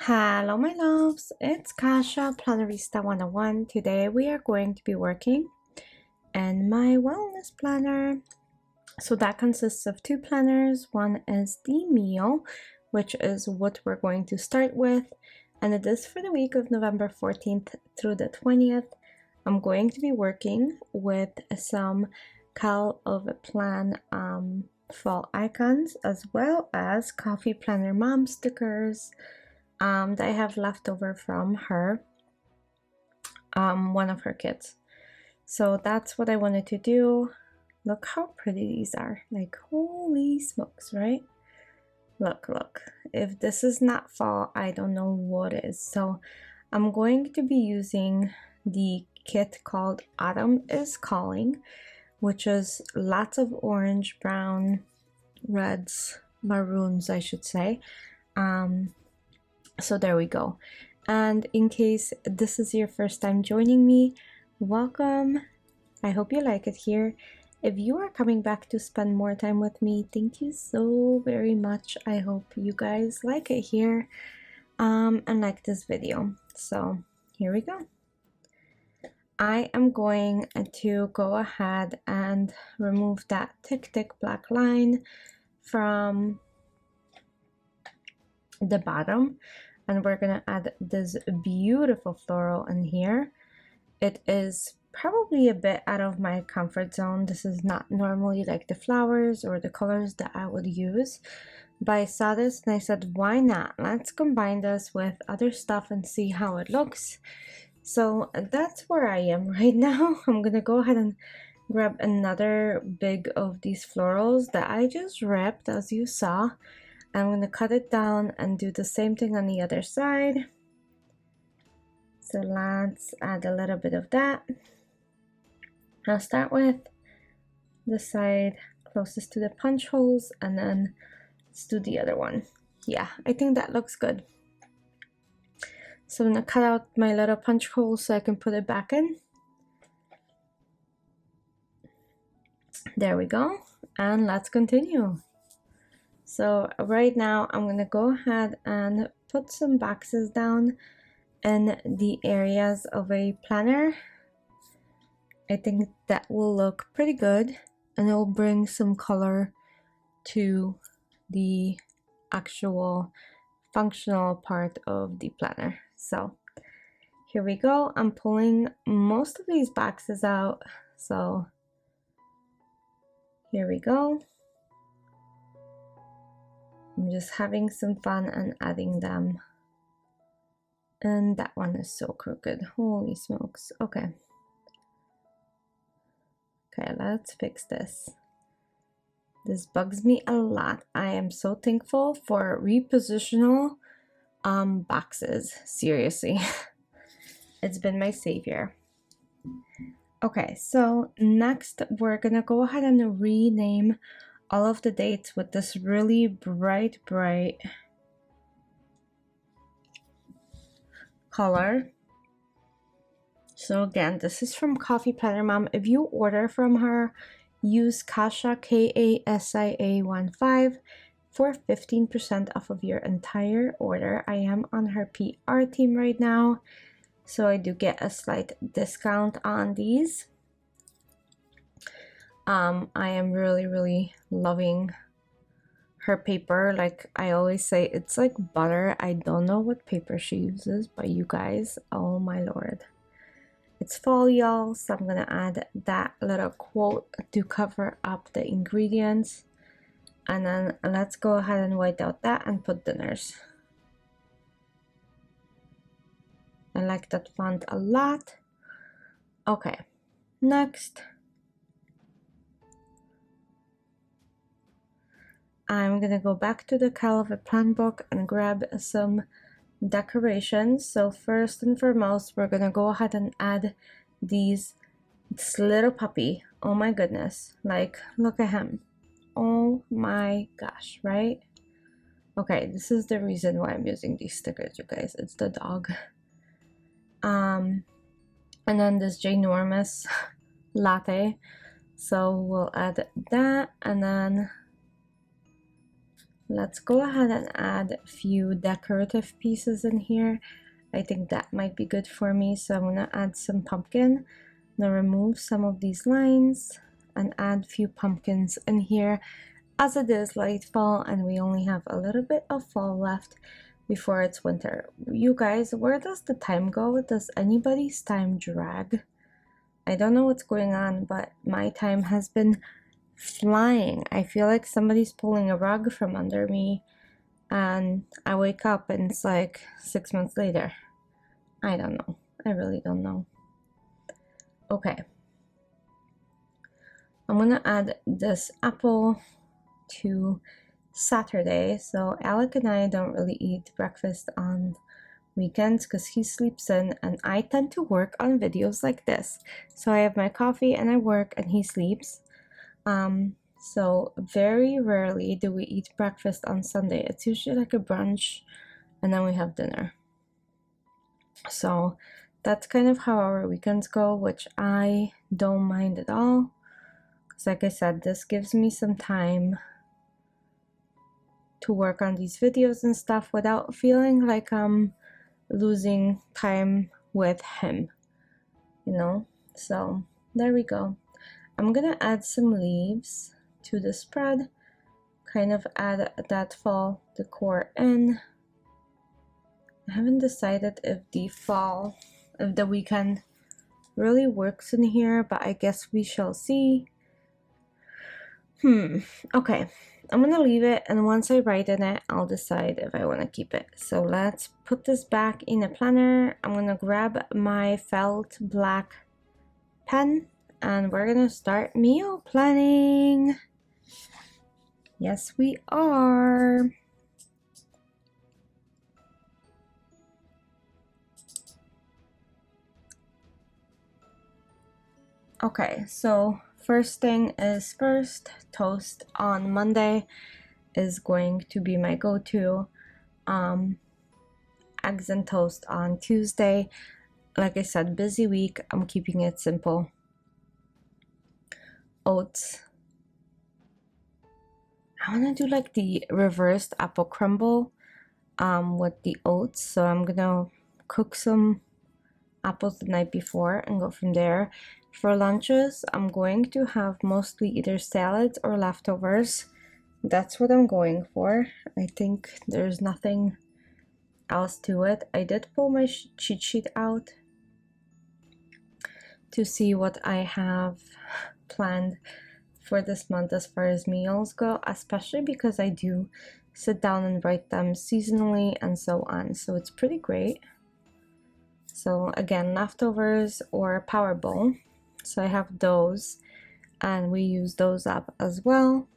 Hello my loves, it's Kasha, Plannerista 101. Today we are going to be working in my wellness planner. So that consists of two planners. One is the meal, which is what we're going to start with, and it is for the week of November 14th through the 20th. I'm going to be working with some Cal of a Plan fall icons, as well as Coffee Planner Mom stickers that I have left over from her, one of her kits. So that's what I wanted to do. Look how pretty these are, like holy smokes, right? Look, if this is not fall, I don't know what is. So I'm going to be using the kit called Autumn is Calling, which is lots of orange, brown, reds, maroons, I should say. So there we go. And in case this is your first time joining me, welcome. I hope you like it here. If you are coming back to spend more time with me, thank you so very much. I hope you guys like it here and like this video. So here we go. I am going to go ahead and remove that thick black line from the bottom, and we're gonna add this beautiful floral in here. It is probably a bit out of my comfort zone. This is not normally like the flowers or the colors that I would use, but I saw this and I said, why not? Let's combine this with other stuff and see how it looks. So that's where I am right now. I'm gonna go ahead and grab another big of these florals that I just ripped, as you saw. I'm going to cut it down and do the same thing on the other side. So let's add a little bit of that. I'll start with the side closest to the punch holes, and then let's do the other one. Yeah, I think that looks good. So I'm going to cut out my little punch hole so I can put it back in. There we go. And let's continue. So right now I'm going to go ahead and put some boxes down in the areas of a planner. I think that will look pretty good, and it will bring some color to the actual functional part of the planner. So here we go. I'm pulling most of these boxes out. So here we go. I'm just having some fun and adding them. And that one is so crooked. Holy smokes. Okay. Okay, let's fix this. This bugs me a lot. I am so thankful for repositional boxes. Seriously. It's been my savior. Okay, so next we're gonna go ahead and rename all of the dates with this really bright color. So again, this is from Coffee Planner Mom. If you order from her, use Kasha, KASIA15 for 15% off of your entire order. I am on her PR team right now, so I do get a slight discount on these. I am really loving her paper. Like I always say, it's like butter. I don't know what paper she uses, but you guys, oh my lord. It's fall, y'all, so I'm gonna add that little quote to cover up the ingredients. And then let's go ahead and white out that and put dinners. I like that font a lot. Okay, next. I'm gonna go back to the Cal of a Plan book and grab some decorations. So first and foremost, we're gonna go ahead and add this little puppy. Oh my goodness, like look at him. Oh my gosh, right? Okay, this is the reason why I'm using these stickers, you guys. It's the dog. And then this ginormous latte. So we'll add that, and then let's go ahead and add a few decorative pieces in here. I think that might be good for me, so I'm gonna add some pumpkin. I'm gonna remove some of these lines and add a few pumpkins in here, as it is late fall and we only have a little bit of fall left before it's winter. You guys, where does the time go? Does anybody's time drag? I don't know what's going on, but my time has been flying. I feel like somebody's pulling a rug from under me and I wake up and it's like 6 months later. I don't know. I really don't know. Okay. I'm gonna add this apple to Saturday. So Alec and I don't really eat breakfast on weekends because he sleeps in and I tend to work on videos like this. So I have my coffee and I work and he sleeps. So very rarely do we eat breakfast on Sunday. It's usually like a brunch and then we have dinner. So that's kind of how our weekends go, which I don't mind at all. Because like I said, this gives me some time to work on these videos and stuff without feeling like I'm losing time with him, you know? So there we go. I'm gonna add some leaves to the spread, kind of add that fall decor in. I haven't decided if the weekend really works in here, but I guess we shall see. Okay, I'm gonna leave it, and once I write in it, I'll decide if I want to keep it. So let's put this back in a planner. I'm gonna grab my felt black pen and we're gonna start meal planning. Yes, we are. Okay, so first thing is first, toast on Monday is going to be my go-to. Eggs and toast on Tuesday. Like I said, busy week, I'm keeping it simple. Oats. I want to do like the reversed apple crumble with the oats. So I'm gonna cook some apples the night before and go from there. For lunches, I'm going to have mostly either salads or leftovers. That's what I'm going for. I think there's nothing else to it. I did pull my cheat sheet out to see what I have planned for this month as far as meals go, especially because I do sit down and write them seasonally and so on. So it's pretty great. So again, leftovers or power bowl. So I have those and we use those up as well.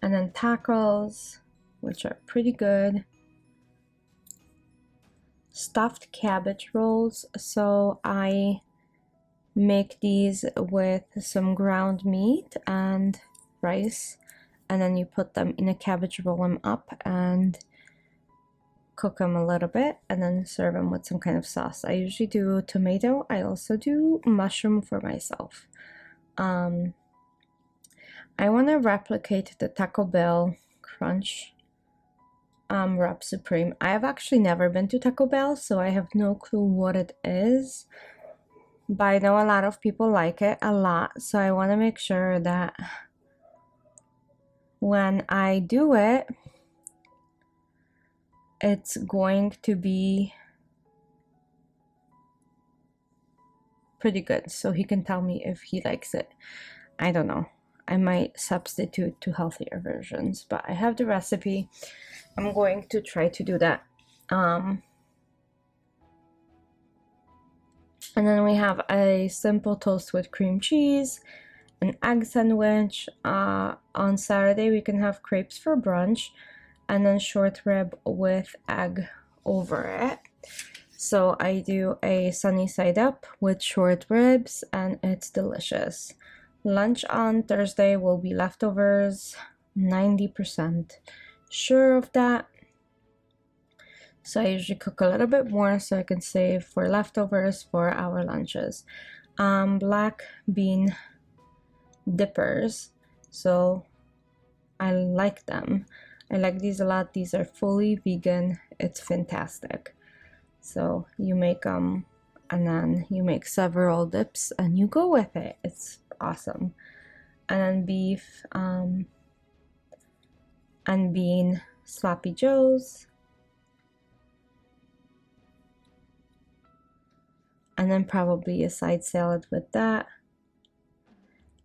And then tacos, which are pretty good. Stuffed cabbage rolls. So I make these with some ground meat and rice, and then you put them in a cabbage, roll them up and cook them a little bit and then serve them with some kind of sauce. I usually do tomato. I also do mushroom for myself. I want to replicate the Taco Bell Crunch Wrap Supreme. I have actually never been to Taco Bell, so I have no clue what it is, but I know a lot of people like it a lot, so I want to make sure that when I do it, it's going to be pretty good, so he can tell me if he likes it. I don't know. I might substitute to healthier versions, but I have the recipe. I'm going to try to do that. And then we have a simple toast with cream cheese, an egg sandwich. On Saturday, we can have crepes for brunch, and then short rib with egg over it. So I do a sunny side up with short ribs, and it's delicious. Lunch on Thursday will be leftovers, 90% sure of that. So I usually cook a little bit more so I can save for leftovers for our lunches. Black bean dippers, so I like them. I like these a lot. These are fully vegan. It's fantastic. So you make them and then you make several dips and you go with it. It's awesome. And then beef and bean sloppy joes. And then probably a side salad with that.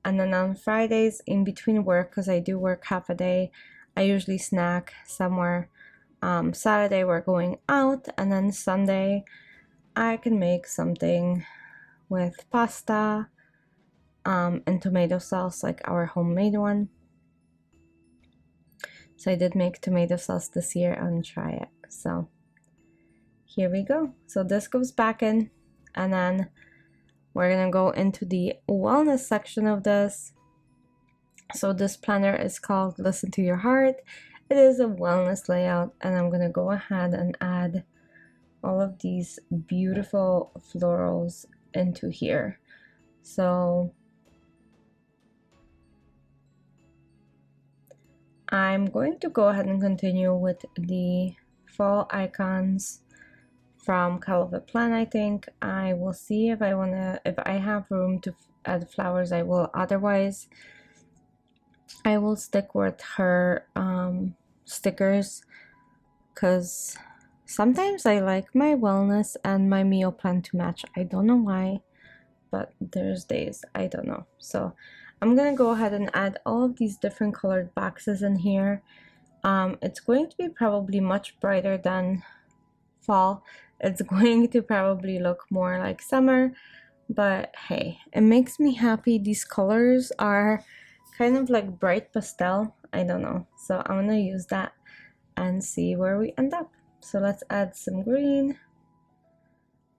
And then on Fridays in between work, because I do work half a day, I usually snack somewhere. Saturday we're going out, and then Sunday I can make something with pasta and tomato sauce, like our homemade one. So I did make tomato sauce this year and try it. So here we go. So this goes back in, and then we're gonna go into the wellness section of this. So this planner is called Listen to Your Heart. It is a wellness layout, and I'm gonna go ahead and add all of these beautiful florals into here. So I'm going to go ahead and continue with the fall icons from Calva Plan. I think I will see if I have room to add flowers, I will. Otherwise, I will stick with her stickers, because sometimes I like my wellness and my meal plan to match. I don't know why, but there's days I don't know. So I'm gonna go ahead and add all of these different colored boxes in here. It's going to be probably much brighter than fall. It's going to probably look more like summer, but hey, it makes me happy. These colors are kind of like bright pastel. I don't know. So I'm gonna use that and see where we end up. So let's add some green,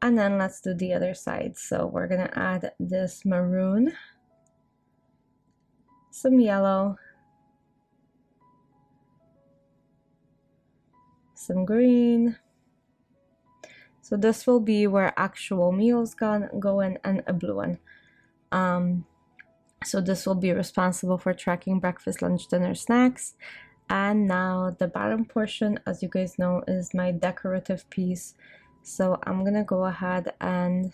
and then let's do the other side. So we're gonna add this maroon, some yellow, some green. So this will be where actual meals go in, and a blue one. So this will be responsible for tracking breakfast, lunch, dinner, snacks. And now the bottom portion, as you guys know, is my decorative piece. So I'm gonna go ahead and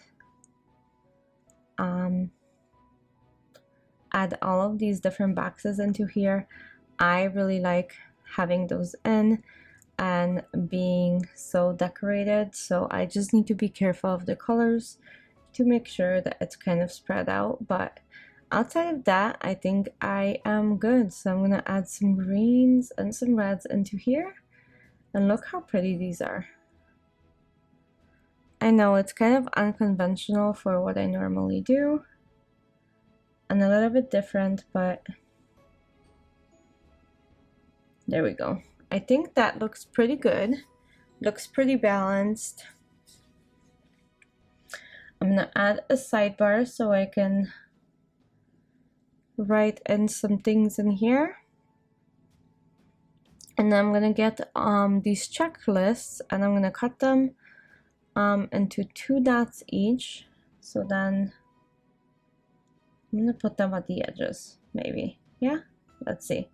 add all of these different boxes into here. I really like having those in and being so decorated, so I just need to be careful of the colors to make sure that it's kind of spread out. But outside of that, I think I am good. So I'm gonna add some greens and some reds into here, and look how pretty these are. I know it's kind of unconventional for what I normally do and a little bit different, but there we go. I think that looks pretty good. Looks pretty balanced. I'm gonna add a sidebar so I can write in some things in here. And then I'm gonna get these checklists, and I'm gonna cut them into 2 dots each. So then I'm gonna put them at the edges, maybe. Yeah, let's see.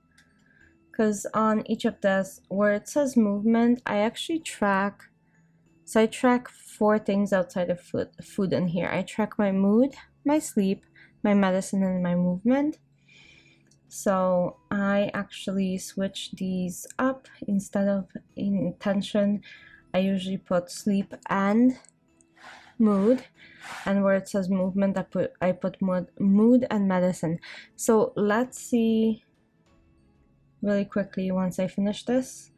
Because on each of this, where it says movement, I actually track. So I track 4 things outside of food in here. I track my mood, my sleep, my medicine, and my movement. So I actually switch these up. Instead of intention, I usually put sleep and mood, and where it says movement, I put mood and medicine. So let's see really quickly. Once I finish this,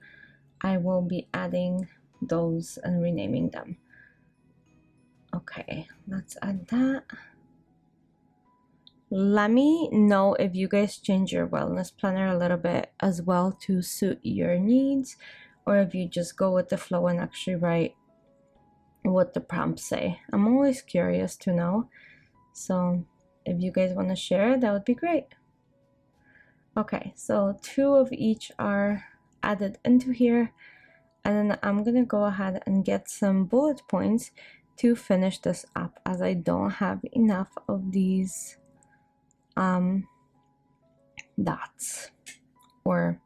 I will be adding those and renaming them. Okay, let's add that. Let me know if you guys change your wellness planner a little bit as well to suit your needs, or if you just go with the flow and actually write what the prompts say. I'm always curious to know. So if you guys want to share, that would be great. Okay, so 2 of each are added into here, and then I'm gonna go ahead and get some bullet points to finish this up, as I don't have enough of these dots, or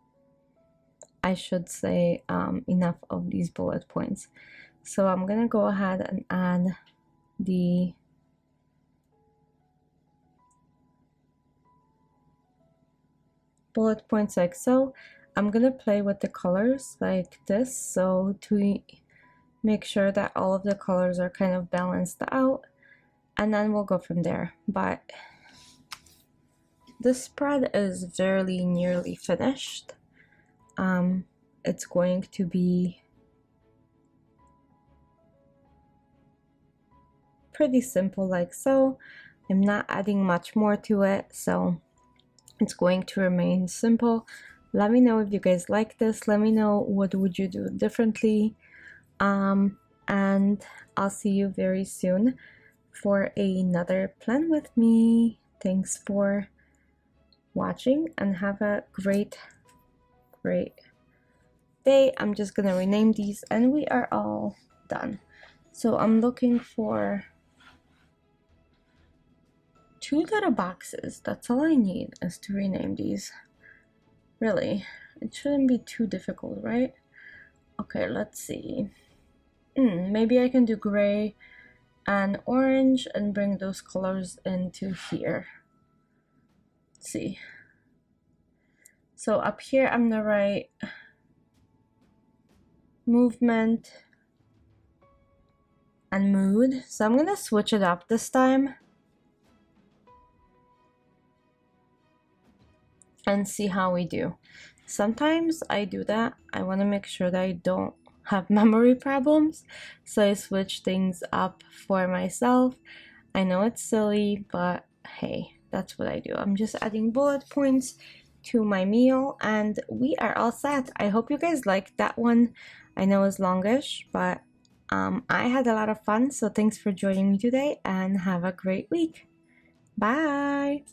I should say enough of these bullet points. So I'm gonna go ahead and add the bullet points like so. I'm gonna play with the colors like this, so to make sure that all of the colors are kind of balanced out, and then we'll go from there. But this spread is very nearly finished. It's going to be pretty simple like so. I'm not adding much more to it, so it's going to remain simple. Let me know if you guys like this. Let me know what would you do differently. And I'll see you very soon for another plan with me. Thanks for watching and have a great day. I'm just gonna rename these and we are all done. So I'm looking for 2 little boxes. That's all I need is to rename these. Really, it shouldn't be too difficult, right? Okay, let's see. Maybe I can do gray and orange and bring those colors into here. Let's see. So up here I'm gonna write movement and mood. So I'm gonna switch it up this time and see how we do. Sometimes I do that. I want to make sure that I don't have memory problems, so I switch things up for myself. I know it's silly, but hey, that's what I do. I'm just adding bullet points to my meal and we are all set. I hope you guys liked that one. I know it's longish, but I had a lot of fun, so thanks for joining me today and have a great week. Bye!